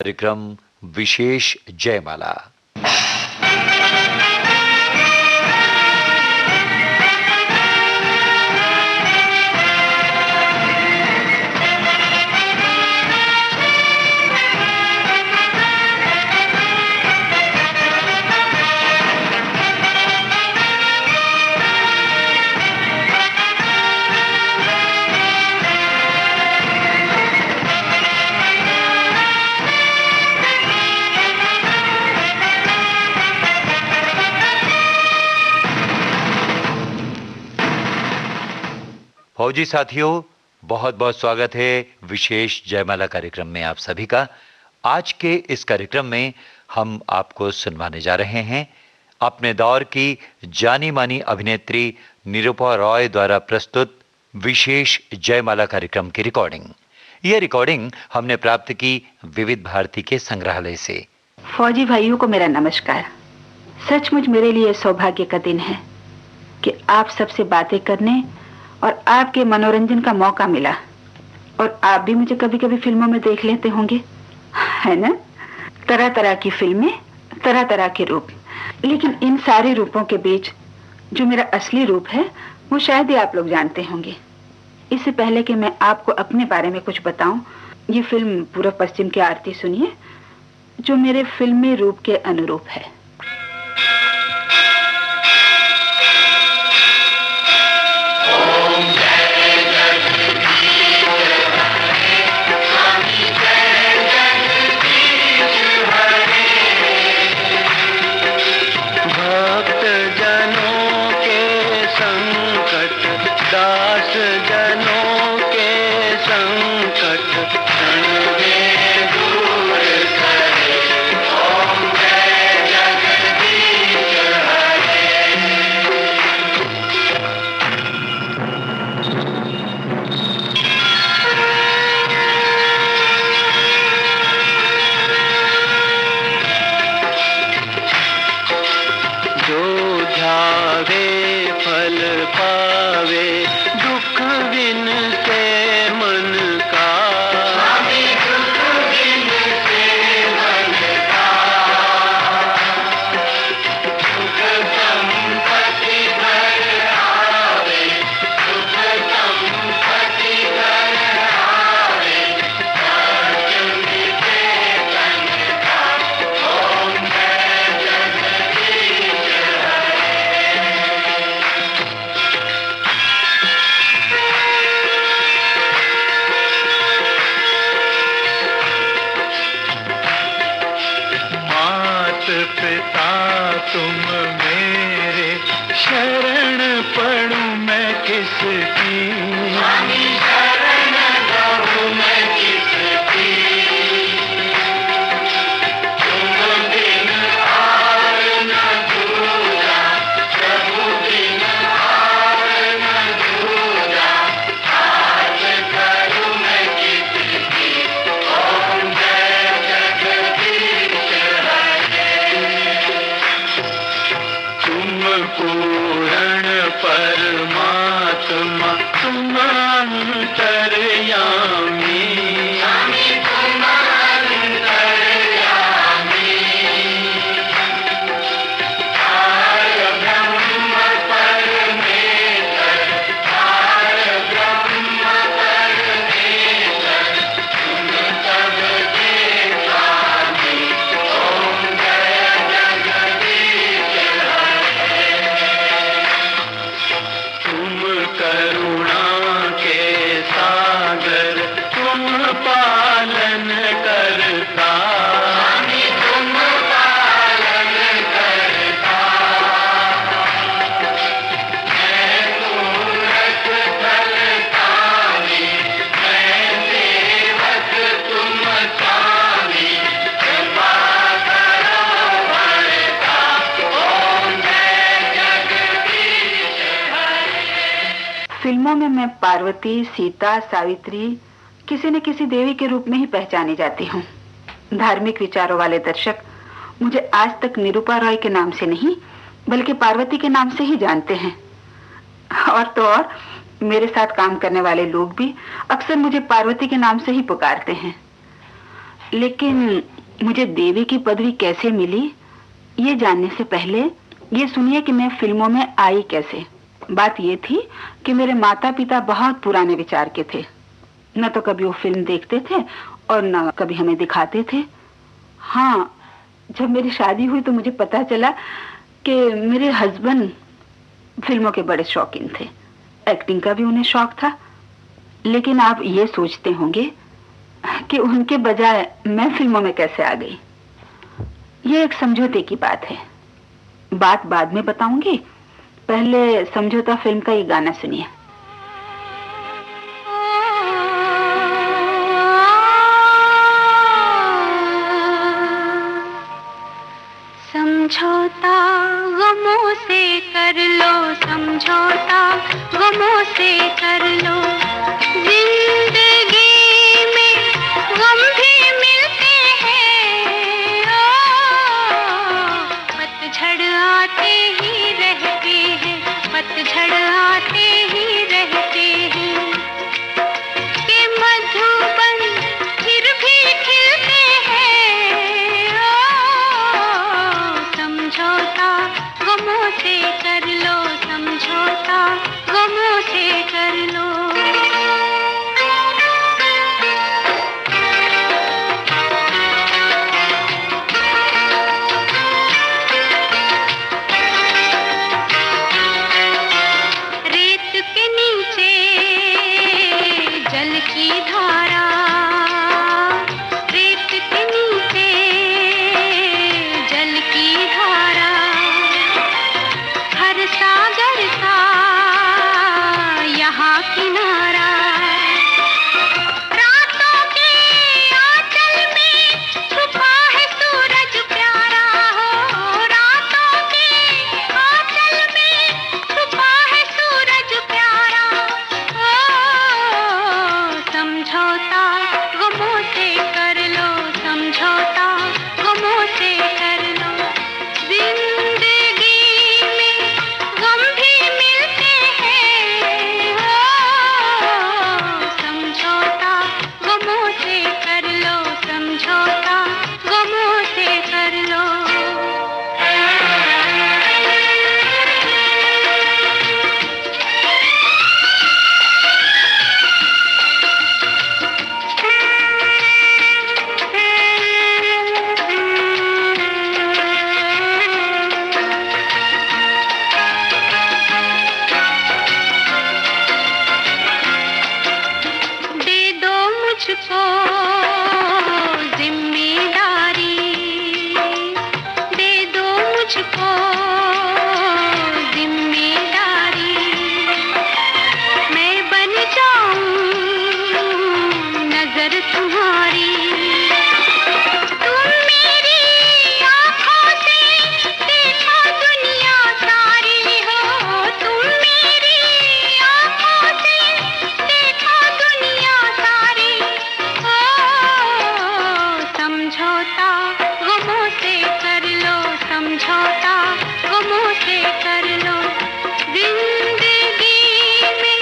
कार्यक्रम विशेष जयमाला। फौजी साथियों, बहुत बहुत स्वागत है विशेष जयमाला कार्यक्रम में आप सभी का। आज के इस कार्यक्रम में हम आपको सुनवाने जा रहे हैं अपने दौर की जानी मानी अभिनेत्री निरूपा रॉय द्वारा प्रस्तुत विशेष जयमाला कार्यक्रम की रिकॉर्डिंग। यह रिकॉर्डिंग हमने प्राप्त की विविध भारती के संग्रहालय से। फौजी भाइयों को मेरा नमस्कार। सचमुच मेरे लिए सौभाग्य का दिन है कि आप सबसे बातें करने और आपके मनोरंजन का मौका मिला। और आप भी मुझे कभी कभी फिल्मों में देख लेते होंगे, है ना? तरह तरह की फिल्में, तरह तरह के रूप, लेकिन इन सारे रूपों के बीच जो मेरा असली रूप है वो शायद ही आप लोग जानते होंगे। इससे पहले कि मैं आपको अपने बारे में कुछ बताऊं, ये फिल्म पूर्व पश्चिम की आरती सुनिए जो मेरे फिल्मी रूप के अनुरूप है। फिल्मों में मैं पार्वती, सीता, सावित्री, किसी न किसी देवी के रूप में ही पहचानी जाती हूँ। धार्मिक विचारों वाले दर्शक मुझे आज तक निरूपा रॉय के नाम से नहीं बल्कि पार्वती के नाम से ही जानते हैं। और तो और मेरे साथ काम करने वाले लोग भी अक्सर मुझे पार्वती के नाम से ही पुकारते हैं। लेकिन मुझे देवी की पदवी कैसे मिली, ये जानने से पहले ये सुनिए कि मैं फिल्मों में आई कैसे। बात ये थी कि मेरे माता पिता बहुत पुराने विचार के थे। न तो कभी वो फिल्म देखते थे और न कभी हमें दिखाते थे। हाँ, जब मेरी शादी हुई तो मुझे पता चला कि मेरे हस्बैंड फिल्मों के बड़े शौकीन थे। एक्टिंग का भी उन्हें शौक था। लेकिन आप ये सोचते होंगे कि उनके बजाय मैं फिल्मों में कैसे आ गई। ये एक समझौते की बात है। बात बाद में बताऊंगी, पहले समझौता फिल्म का ये गाना सुनिए। समझौता गमों से कर लो, समझौता गमों से कर लो। जिंदगी में गम भी मिलते हैं, पतझड़ आते ही रहते हैं, पतझड़ आते ही रहते हैं। कि मधुबन फिर भी खिलते हैं, समझौता गमों से कर लो, समझौता गमों से कर लो। रेत के नीचे जल की धारा, रेत के नीचे जल की धारा। हर सागर का यहाँ किनारा। रातों के आंचल में छुपा है सूरज प्यारा हो, रातों के आंचल में छुपा है सूरज प्यारा हो। समझौता गमों से कर लो, समझौता गमों से कर लो। जिंदगी में गम भी मिलते हैं, समझौता गमों से कर लो, समझौता गमों से कर लो। दे दो मुझको जिम्मेदारी, दे दो मुझको जिम्मेदारी। मैं बन जाऊं नजर तुम्हारी। तुम मेरी आँखों से देखो दुनिया सारी हो, तुम मेरी आँखों से देखो दुनिया सारी हो। समझौता गमों से कर लो, समझौता गमों से कर लो। जिंदगी में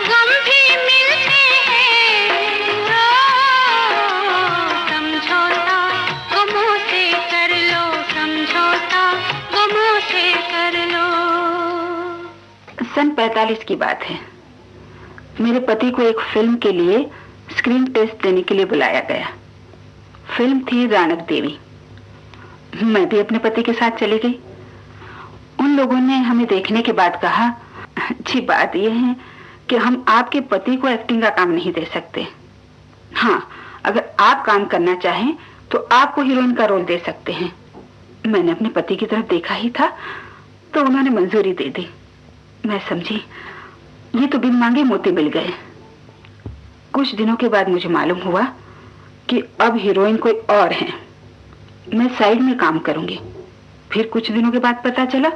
गम भी मिलते हैं, समझौता गमों से कर लो, समझौता गमों से कर लो। सन 45 की बात है। मेरे पति को एक फिल्म के लिए स्क्रीन टेस्ट देने के लिए बुलाया गया। फिल्म थी राणक देवी। मैं भी अपने पति के साथ चली गई। उन लोगों ने हमें देखने के बाद कहा, अच्छी बात यह है कि हम आपके पति को एक्टिंग का काम नहीं दे सकते। हाँ, अगर आप काम करना चाहें तो आपको हीरोइन का रोल दे सकते हैं। मैंने अपने पति की तरफ देखा ही था तो उन्होंने मंजूरी दे दी। मैं समझी ये तो बिन मांगे मोती मिल गए। कुछ दिनों के बाद मुझे मालूम हुआ कि अब हीरोइन कोई और है। मैं साइड में काम करूंगी। फिर कुछ दिनों के बाद पता चला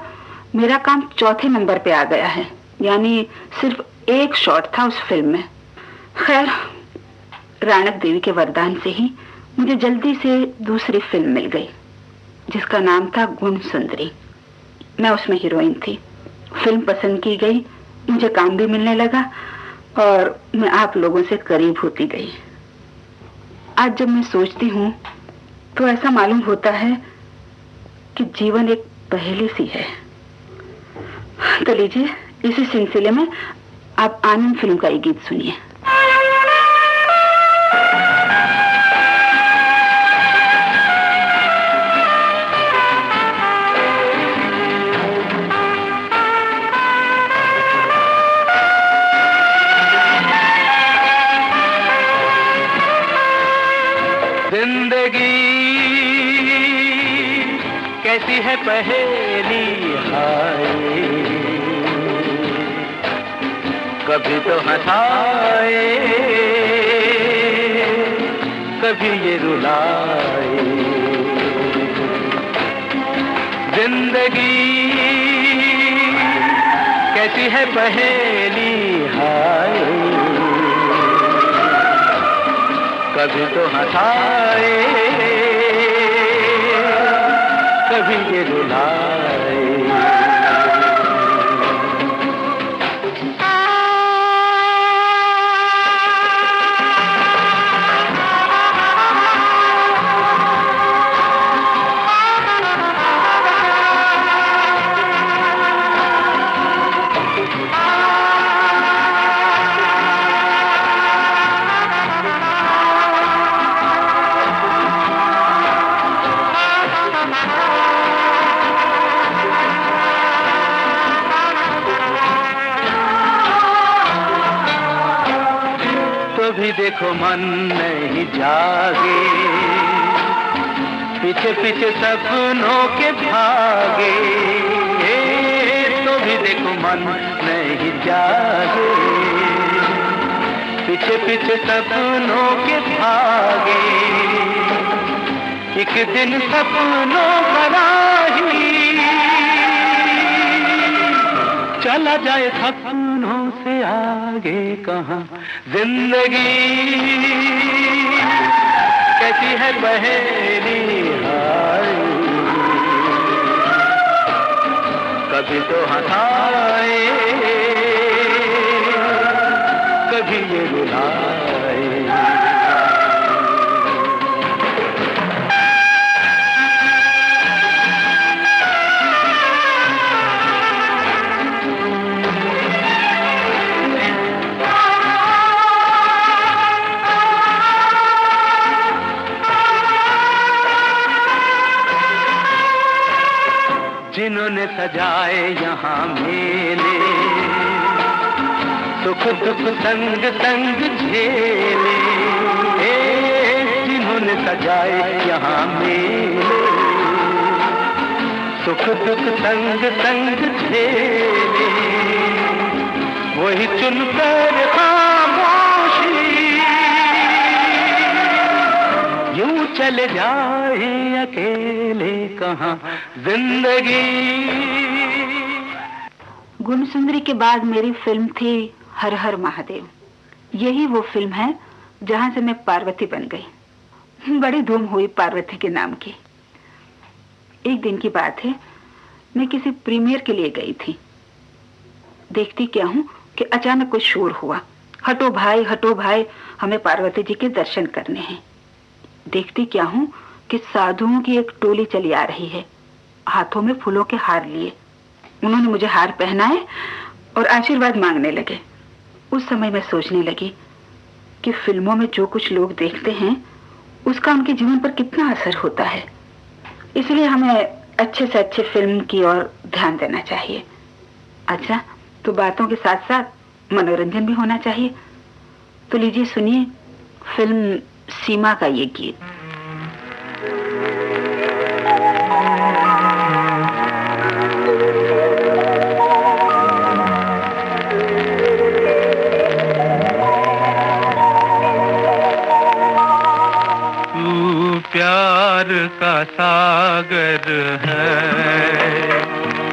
मेरा काम चौथे नंबर पे आ गया है, यानी सिर्फ एक शॉट था उस फिल्म में। खैर, राणक देवी के वरदान से ही मुझे जल्दी से दूसरी फिल्म मिल गई जिसका नाम था गुण सुंदरी। मैं उसमें हीरोइन थी। फिल्म पसंद की गई, मुझे काम भी मिलने लगा और मैं आप लोगों से करीब होती गई। आज जब मैं सोचती हूँ तो ऐसा मालूम होता है कि जीवन एक पहेली सी है। तो लीजिए, इसी सिलसिले में आप आनंद फिल्म का ये गीत सुनिए। जिंदगी कैसी है पहेली हाय, कभी तो हंसाए कभी ये रुलाए। जिंदगी कैसी है पहेली हाय, कभी तो हंसाए कभी ये रुलाए। भी देखो मन नहीं जागे, पीछे पीछे सपनों के भागे। तो भी देखो मन नहीं जागे, पीछे पीछे सपनों के भागे। एक दिन सपनों का राही चला जाए सपनों से आगे कहाँ। जिंदगी कैसी है पहेली हाय, कभी तो हंसाए कभी ये रुलाए। जिन्होंने सजाए यहाँ मेले, सुख दुख संग संग झेले। जिन्होंने सजाए यहाँ मेले, सुख दुख संग संग झेले। वही चुनकर खामोशी यूं चले जाए अकेले कहाँ। जिंदगी। गुणसुंदरी के बाद मेरी फिल्म थी हर हर महादेव। यही वो फिल्म है जहां से मैं पार्वती बन गई। बड़ी धूम हुई पार्वती के नाम की। एक दिन की बात है, मैं किसी प्रीमियर के लिए गई थी। देखती क्या हूं कि अचानक कुछ शोर हुआ। हटो भाई, हमें पार्वती जी के दर्शन करने हैं। देखती क्या हूं कि साधुओं की एक टोली चली आ रही है, हाथों में फूलों के हार लिए। उन्होंने मुझे हार पहनाए और आशीर्वाद मांगने लगे। उस समय मैं सोचने लगी कि फिल्मों में जो कुछ लोग देखते हैं उसका उनके जीवन पर कितना असर होता है। इसलिए हमें अच्छे से अच्छे फिल्म की ओर ध्यान देना चाहिए। अच्छा, तो बातों के साथ साथ मनोरंजन भी होना चाहिए। तो लीजिए सुनिए फिल्म सीमा का ये गीत। तू प्यार का सागर है,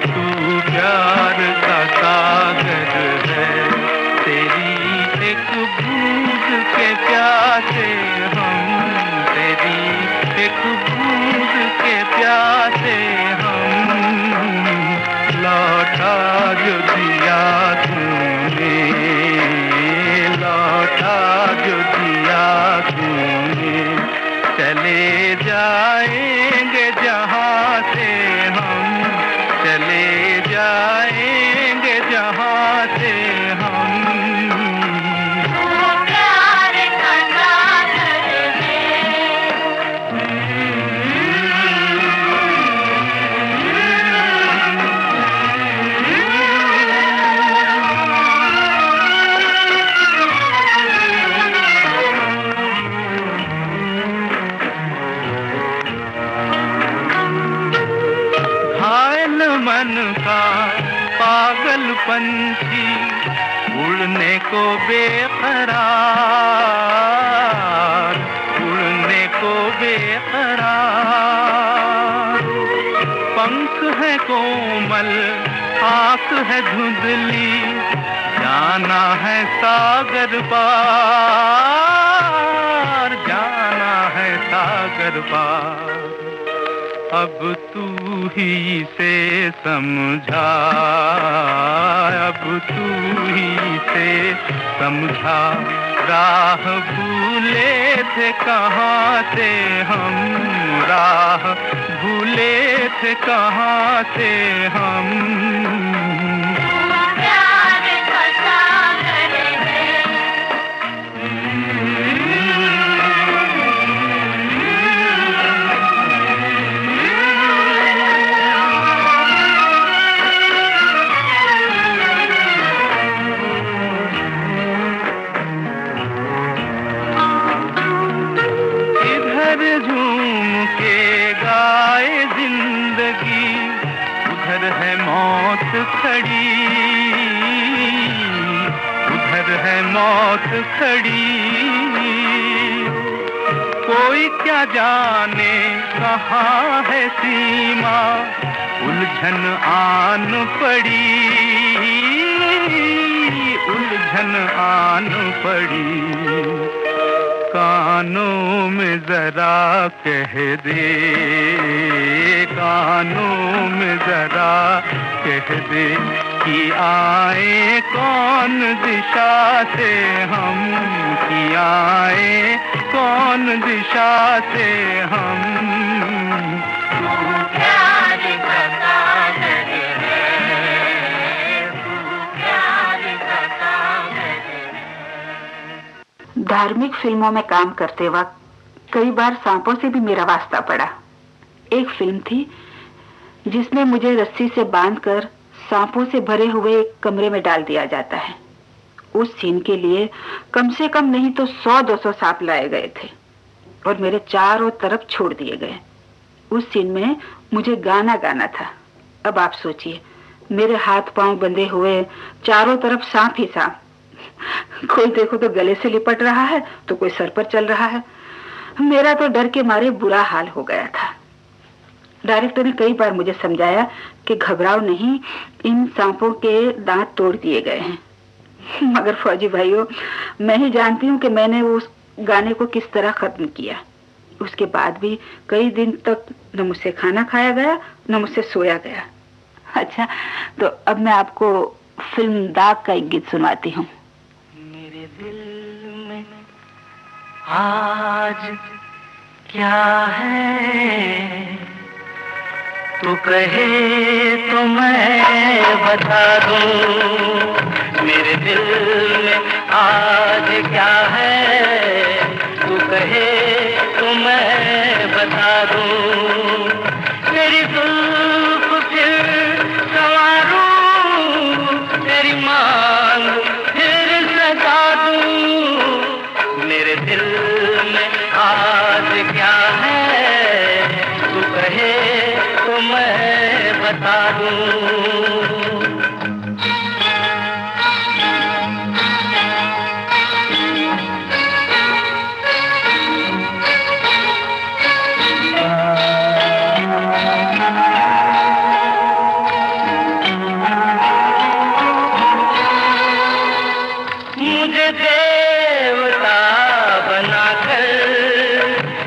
तू प्यार का सागर है। तेरी एक बूंद के प्यासे हम, तेरी एक बूंद के प्यासे हम। लौटा जो दिया तूने, लौटा जो दिया तूने। मन का पागल पंछी, उड़ने को बेकरार, उड़ने को बेकरार। पंख है कोमल, आँख है धुंधली, जाना है सागर पार, जाना है सागर पार। अब तू ही से समझा, अब तू ही से समझा, राह भूले थे कहाँ से हम, राह भूले थे कहाँ से हम। खड़ी, उधर है मौत खड़ी। कोई क्या जाने कहाँ है सीमा, उलझन आन पड़ी, उलझन आन पड़ी। कानों में जरा कह दे, कानों में जरा कह दे कि आए कौन दिशा से हम, कि आए कौन दिशा से हम। तू प्यार का कागज है, तू प्यार का कागज है। धार्मिक फिल्मों में काम करते वक्त कई बार सांपों से भी मेरा वास्ता पड़ा। एक फिल्म थी जिसमें मुझे रस्सी से बांधकर सांपों से भरे हुए एक कमरे में डाल दिया जाता है। उस सीन के लिए कम से कम नहीं तो 100-200 सांप लाए गए थे और मेरे चारों तरफ छोड़ दिए गए। उस सीन में मुझे गाना गाना था। अब आप सोचिए, मेरे हाथ पांव बंधे हुए, चारों तरफ सांप ही सांप। कोई देखो तो गले से लिपट रहा है तो कोई सर पर चल रहा है। मेरा तो डर के मारे बुरा हाल हो गया था। डायरेक्टर ने कई बार मुझे समझाया कि घबराओ नहीं, इन सांपों के दांत तोड़ दिए गए हैं। मगर फौजी भाइयों, मैं ही जानती हूँ कि मैंने उस गाने को किस तरह खत्म किया। उसके बाद भी कई दिन तक न मुझसे खाना खाया गया न मुझसे सोया गया। अच्छा, तो अब मैं आपको फिल्म दाग का एक गीत सुनवाती हूँ। मेरे दिल में आज क्या है, तू कहे तो मैं बता दूं। मेरे दिल में आज क्या है, तू कहे तो मैं बता दूं। तेरी जुल्फ फिर संवारूं, तेरी मांग फिर सजा दूं। मेरे दिल में आज क्या है, तू कहे तो मैं बता दूं। मुझे देवता बनाकर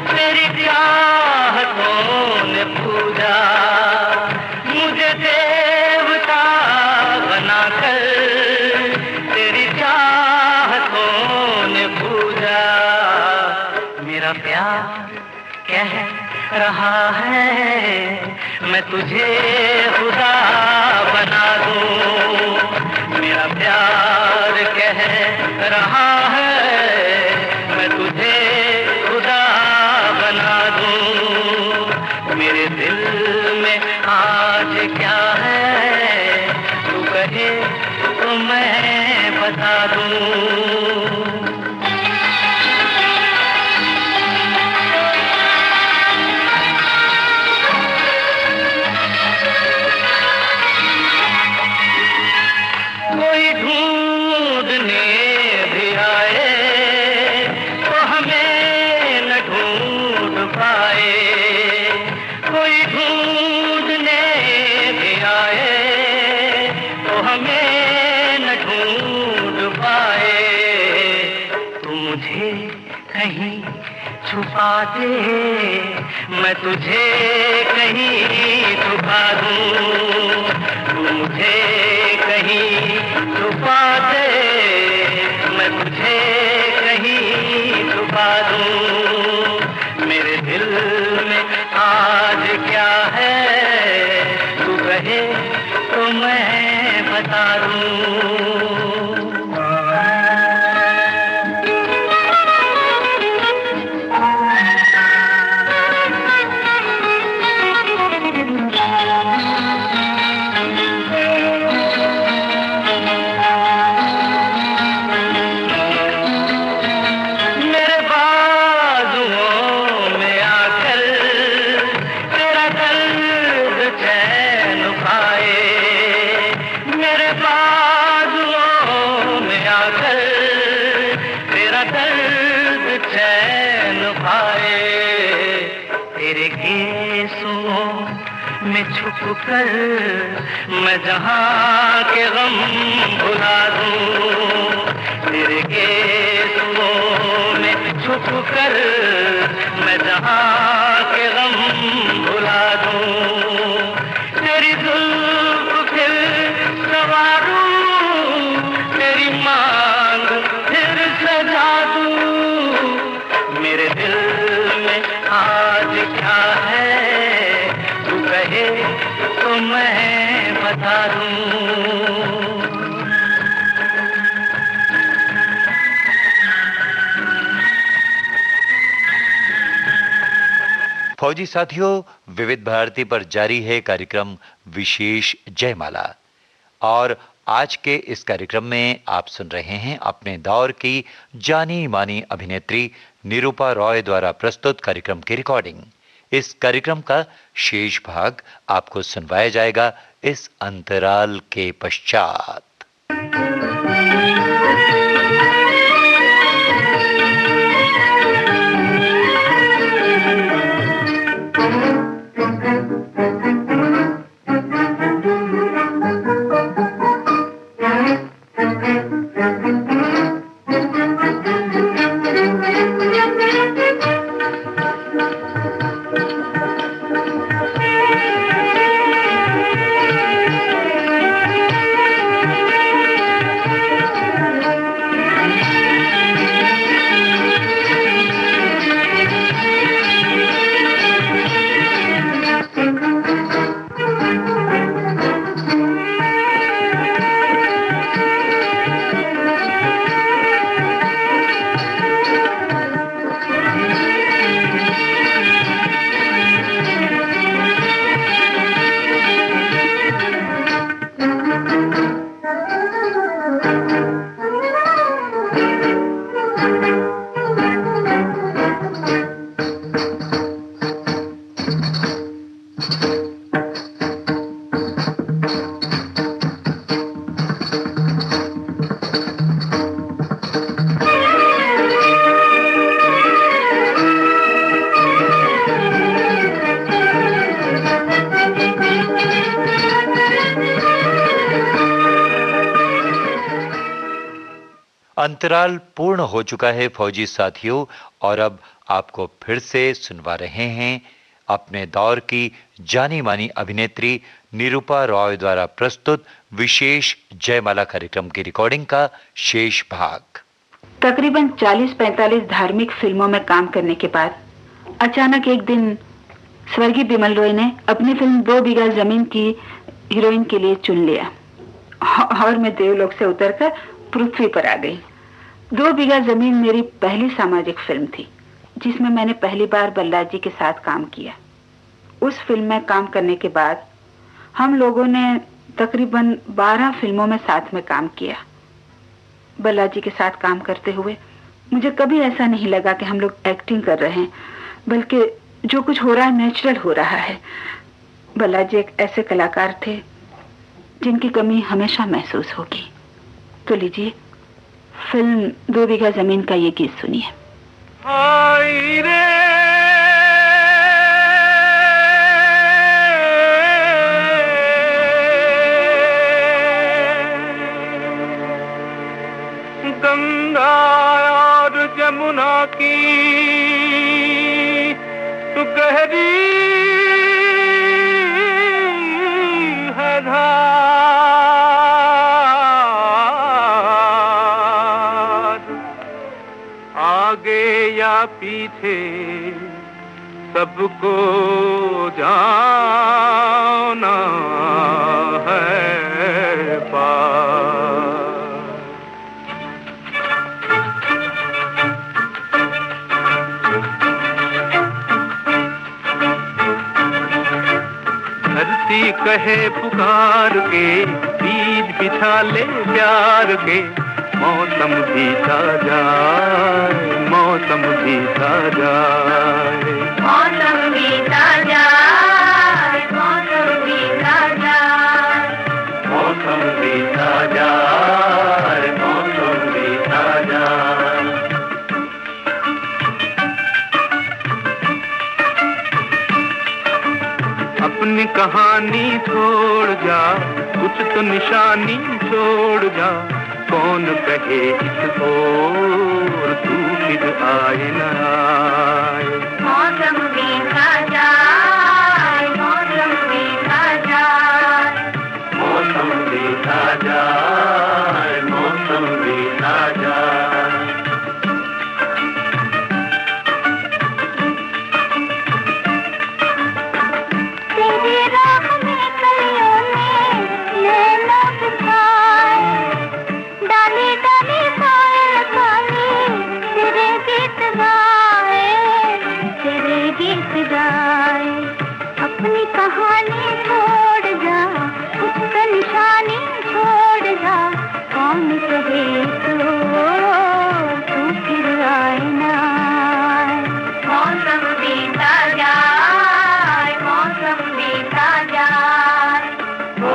तेरी चाहतों ने पूजा, मुझे देवता बनाकर तेरी चाहतों ने पूजा। मेरा प्यार कह रहा है मैं तुझे खुदा बना दूं। मेरा प्यार कह रहा है मैं तुझे खुदा बना दूं। मेरे दिल में आज क्या है, तू कहे तो मैं बता दूं। आके मैं तुझे कहीं छुपा दूं, तू मुझे कहीं छुपा दे, मैं तुझे कहीं छुपा दूं। मेरे दिल में आज क्या है तू कहे तो मैं बता दूं। छुप कर मैं जहाँ के गम भुला दूं, तेरे गेसुओं में छुप कर मैं जहाँ के गम भुला दूं। तेरी जुल्फ फिर संवारूं, तेरी मांग फिर सजा दूं। मेरे दिल में आज क्या है कहे तो मैं बता दूं। फौजी साथियों, विविध भारती पर जारी है कार्यक्रम विशेष जयमाला और आज के इस कार्यक्रम में आप सुन रहे हैं अपने दौर की जानी मानी अभिनेत्री निरूपा रॉय द्वारा प्रस्तुत कार्यक्रम की रिकॉर्डिंग। इस कार्यक्रम का शेष भाग आपको सुनवाया जाएगा इस अंतराल के पश्चात। अंतराल पूर्ण हो चुका है फौजी साथियों, और अब आपको फिर से सुनवा रहे हैं अपने दौर की जानी मानी अभिनेत्री निरूपा रॉय द्वारा प्रस्तुत विशेष जयमाला कार्यक्रम की रिकॉर्डिंग का शेष भाग। तकरीबन 40-45 धार्मिक फिल्मों में काम करने के बाद अचानक एक दिन स्वर्गीय बिमल रॉय ने अपनी फिल्म 2 बीघा जमीन की हीरोइन के लिए चुन लिया और मैं देवलोक से उतरकर पृथ्वी पर आ गई। 2 बीघा जमीन मेरी पहली सामाजिक फिल्म थी जिसमें मैंने पहली बार बल्ला जी के साथ काम किया। उस फिल्म में काम करने के बाद हम लोगों ने तकरीबन 12 फिल्मों में साथ में काम किया। बल्ला जी के साथ काम करते हुए मुझे कभी ऐसा नहीं लगा कि हम लोग एक्टिंग कर रहे हैं, बल्कि जो कुछ हो रहा है नेचुरल हो रहा है। बल्ला जी एक ऐसे कलाकार थे जिनकी कमी हमेशा महसूस होगी। तो लीजिए फिल्म 2 बीघा जमीन का ये गीत सुनिए। हाय रे गंगा और जमुना की पीछे सबको जाना है पार। धरती कहे पुकार के, बीज बिछा ले प्यार के, मौसम बीता जाए, मौसम बीता जाए, मौसम बीता जाए, मौसम बीता जाए, मौसम बीता जाए, मौसम बीता जाए। अपनी कहानी छोड़ जा, कुछ तो निशानी छोड़ जा, कौन कहे इस ओर तू फिर आए न आए। मौसम बीता जाए, मौसम बीता जाए, मौसम बीता जाए, मौसम बीता जाए। तेरी राह में कलियों में नैना बिछाए, डाली डाली पायल खाली तेरे गीत गाए, तेरे गीत गाए। अपनी कहानी छोड़ जा, कुछ तो निशानी छोड़ जा, कौन कहे तू फिर आए ना आए। मौसम बीता जाए, मौसम बीता जाए, ओ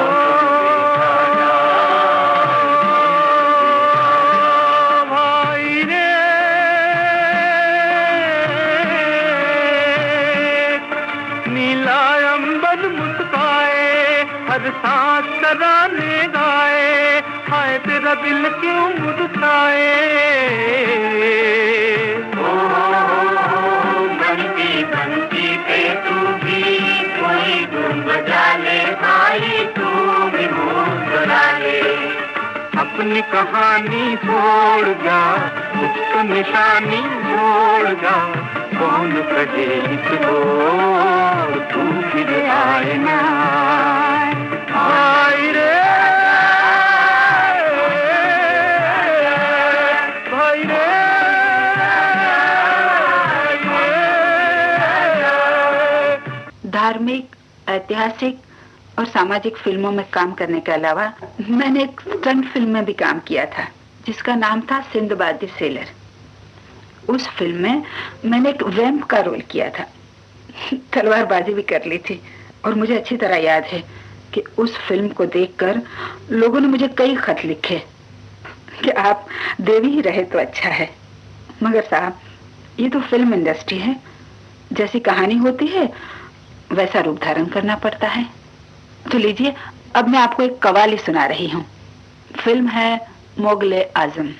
भाई रे, नीला अंबर मुस्काए, हर सांस तराने गाए, हाय तेरा दिल क्यों मुरझाए। बनती बनती पे तू भी कोई धुन बजा ले भाई, तू भी मुस्कुरा ले। अपनी कहानी छोड़ जा, कुछ तो निशानी छोड़ जा, कौन कहे इस ओर तू फिर आए ना आए रे भाई रे। धार्मिक, ऐतिहासिक और सामाजिक फिल्मों में काम करने के अलावा मैंने एक स्टंट फिल्म में भी काम किया था जिसका नाम था सिंदबाद द सेलर। उस फिल्म में मैंने एक वैम्प का रोल किया था, तलवारबाजी भी कर ली थी। और मुझे अच्छी तरह याद है कि उस फिल्म को देखकर लोगों ने मुझे कई खत लिखे कि आप देवी ही रहे तो अच्छा है, मगर साहब ये तो फिल्म इंडस्ट्री है, जैसी कहानी होती है वैसा रूप धारण करना पड़ता है। तो लीजिए अब मैं आपको एक कवाली सुना रही हूँ। फिल्म है मोगले आजम।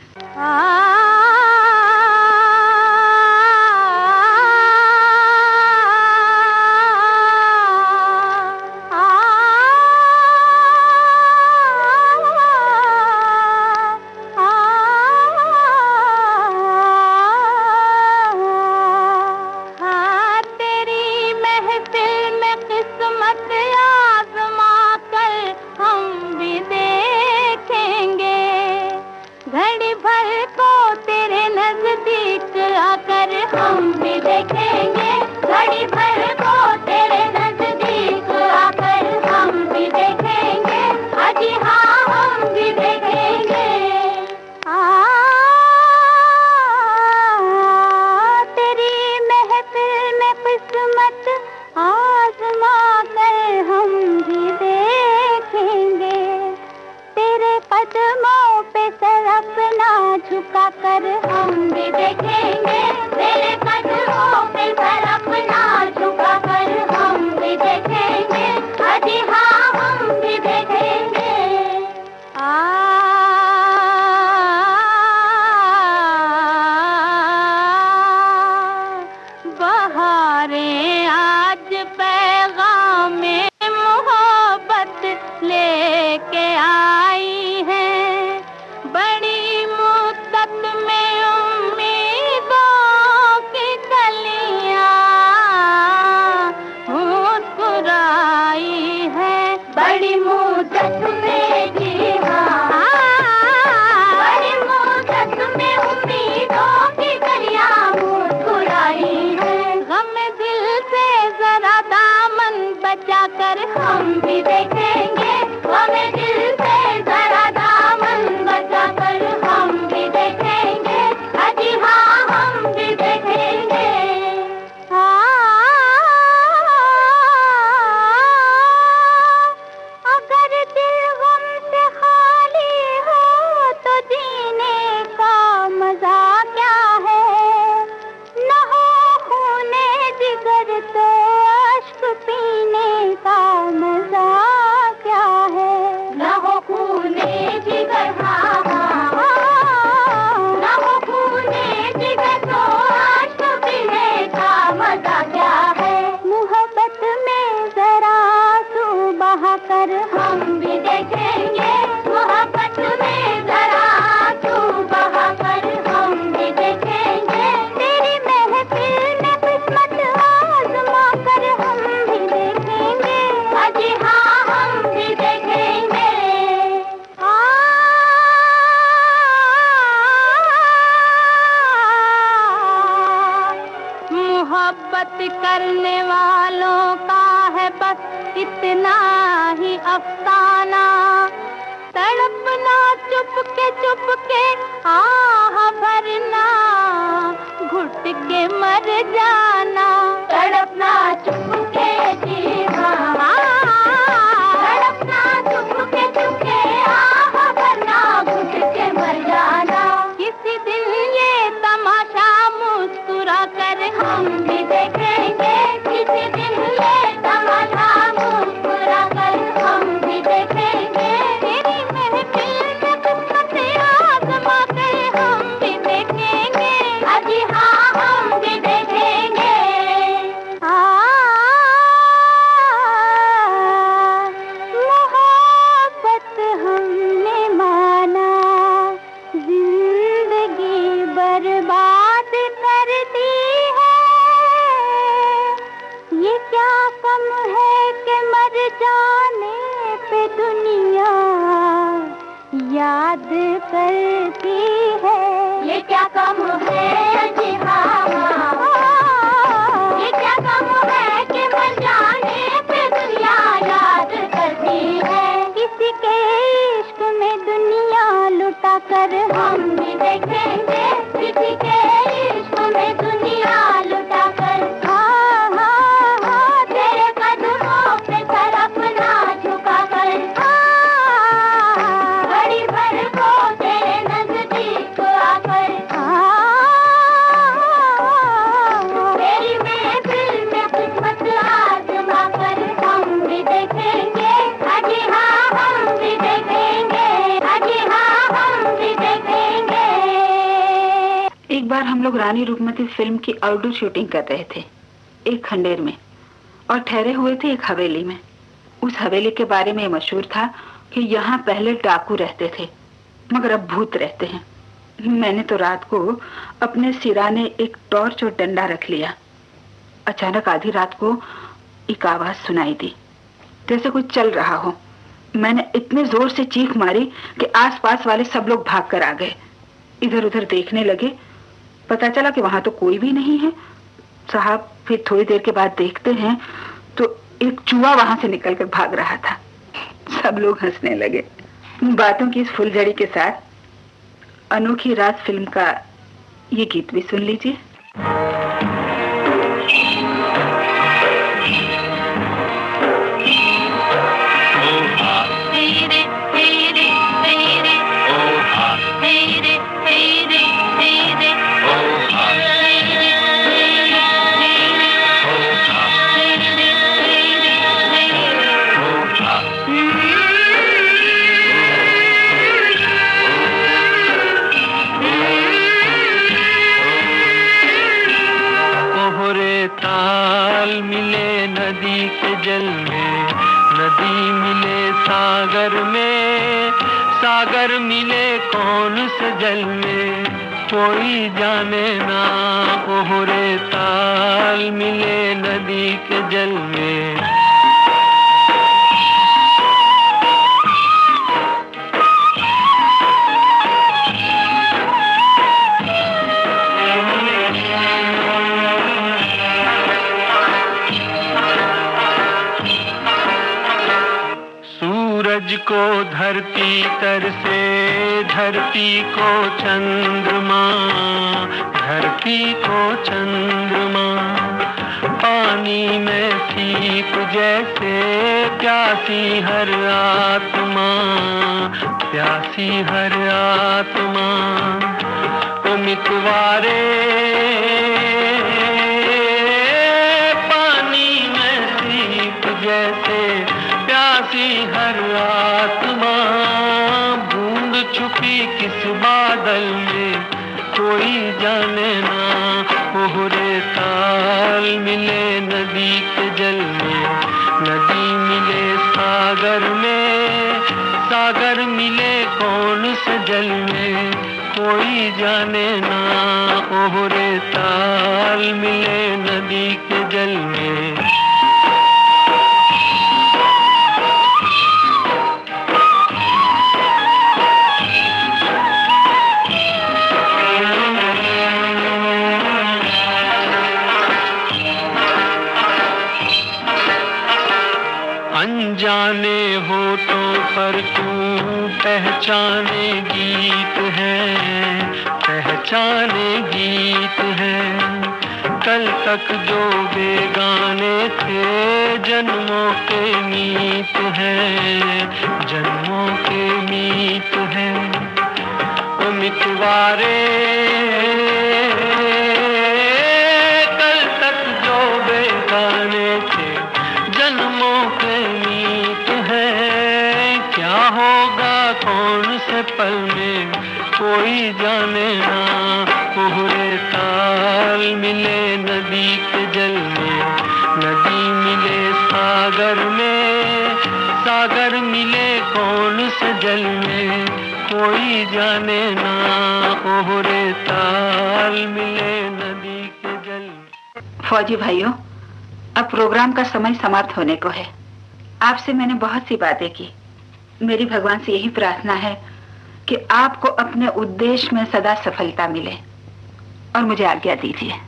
घड़ी भर को मुद्दत में जी हाँ, बड़ी मुद्दत में उम्मीदों की दरिया मुस्कुराई है। गम दिल से जरा दामन बचा कर हम भी देखेंगे, गम दिल से जरा दामन बचा कर हम भी देखेंगे, अजी हाँ हम भी देखेंगे। अगर दिल गम से खाली हो तो जीने का मजा क्या है, न हो खूने जिगर तो अश्क पीने का मजा क्या है, न हो खूने जिगर हाँ न हो खूने जिगर तो अश्क पीने का मजा क्या है। मोहब्बत में जरा आंसू बहा कर हम भी देखेंगे, मोहब्बत में जरा आंसू बहा कर हम भी देखेंगे, तेरी महफिल में किस्मत आजमा कर हम भी देखेंगे, अजी हाँ हम भी देखेंगे। मोहब्बत करने वालों का है बस इतना ही अफसाना, तड़पना चुप के आह भरना, घुट के मर जाना, तड़पना चुप के जी हाँ, तड़पना चुप के आह भरना, घुट के मर जाना। किसी दिन ये तमाशा मुस्कुरा कर हम भी देखेंगे, किसी दिन ये तमाशा मुस्कुरा कर हम भी देखेंगे, तेरी महफिल में किस्मत आजमा कर हम भी देखेंगे, अजी हाँ हम भी देखेंगे। मोहब्बत हमने माना, जिंदगी बर्बाद कर दी है, ये क्या कम है कि मर जाने पे दुनिया याद करती है, ये क्या कम है जी हाँ, ये क्या कम है कि मर जाने पे दुनिया याद करती है। किसी के इश्क में दुनिया लुटा कर हम भी देखेंगे, किसी के इश्क में दुनिया लुटा कर हाँ हाँ हाँ, तेरे कदमों पे सर अपना झुका कर हाँ, घड़ी भर को तेरे नजदीक आकर हाँ, तेरी महफिल में किस्मत आजमा कर हम भी देखेंगे, अजी हाँ हम भी देखेंगे, अजी हाँ हम भी देखेंगे। एक बार हम लोग रानी रुकमती फिल्म की आउटडोर शूटिंग कर रहे थे एक खंडेर में, और ठहरे हुए थे एक हवेली में। उस हवेली के बारे में ये मशहूर था कि यहाँ पहले डाकू रहते थे, मगर अब भूत रहते हैं। मैंने तो रात को अपने सिराने एक टॉर्च और डंडा रख लिया। अचानक आधी रात को एक आवाज सुनाई दी, जैसे कुछ चल रहा हो। मैंने इतने जोर से चीख मारी कि आसपास वाले सब लोग भाग कर आ गए। इधर उधर देखने लगे, पता चला कि वहां तो कोई भी नहीं है। साहब फिर थोड़ी देर के बाद देखते हैं तो एक चूहा वहां से निकलकर भाग रहा था। सब लोग हंसने लगे। बातों की इस फुलझड़ी के साथ अनोखी रात फिल्म का ये गीत भी सुन लीजिए। ताल मिले नदी के जल में, नदी मिले सागर में, सागर मिले कौन से जल में, कोई जाने ना। ओहरे ताल मिले नदी के जल में। मुझको धरती तर से, धरती को चंद्रमा, धरती को चंद्रमा, पानी में सीप जैसे प्यासी हर आत्मा, प्यासी हर आत्मा। ओ मितवारे पानी में सीप जैसे प्यासी हर आत्मा, बूंद छुपी किस बादल में कोई जाने ना, ओहरे ताल मिले नदी के जल में, नदी मिले सागर में, सागर मिले कौन से जल में कोई जाने ना, ओहरे ताल मिले नदी के जल में। अनजाने होठों पर तू पहचाने गीत है, पहचाने गीत है। कल तक जो बेगाने थे जन्मों के मीत है, जन्मों के मीत है। ओ मितवारे कल तक जो बेगाने थे जन्मों के मीत है। क्या होगा कौन से पल में कोई जाने ना, ओहरे ताल मिले नदी के जल में, नदी मिले सागर में, सागर मिले कौन से जल में कोई जाने ना, ओहरे ताल मिले नदी के जल में। फौजी भाइयों, अब प्रोग्राम का समय समाप्त होने को है। आपसे मैंने बहुत सी बातें की। मेरी भगवान से यही प्रार्थना है कि आपको अपने उद्देश्य में सदा सफलता मिले, और मुझे आज्ञा दीजिए।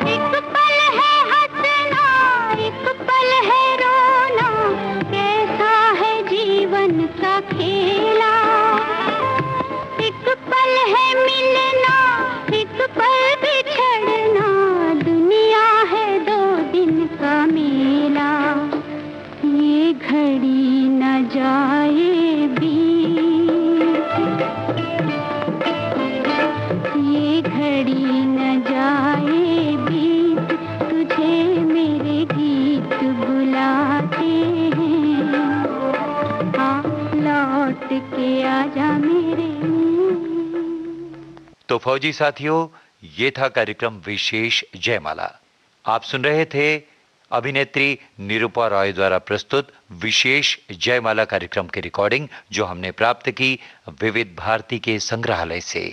एक पल है बिछड़ना दुनिया है 2 दिन का मेला, ये घड़ी न जाए बीत, ये घड़ी न जाए बीत, तुझे मेरे गीत बुलाते हैं, आ लौट के आजा मेरे। तो फौजी साथियों, ये था कार्यक्रम विशेष जयमाला। आप सुन रहे थे अभिनेत्री निरूपा रॉय द्वारा प्रस्तुत विशेष जयमाला कार्यक्रम की रिकॉर्डिंग, जो हमने प्राप्त की विविध भारती के संग्रहालय से।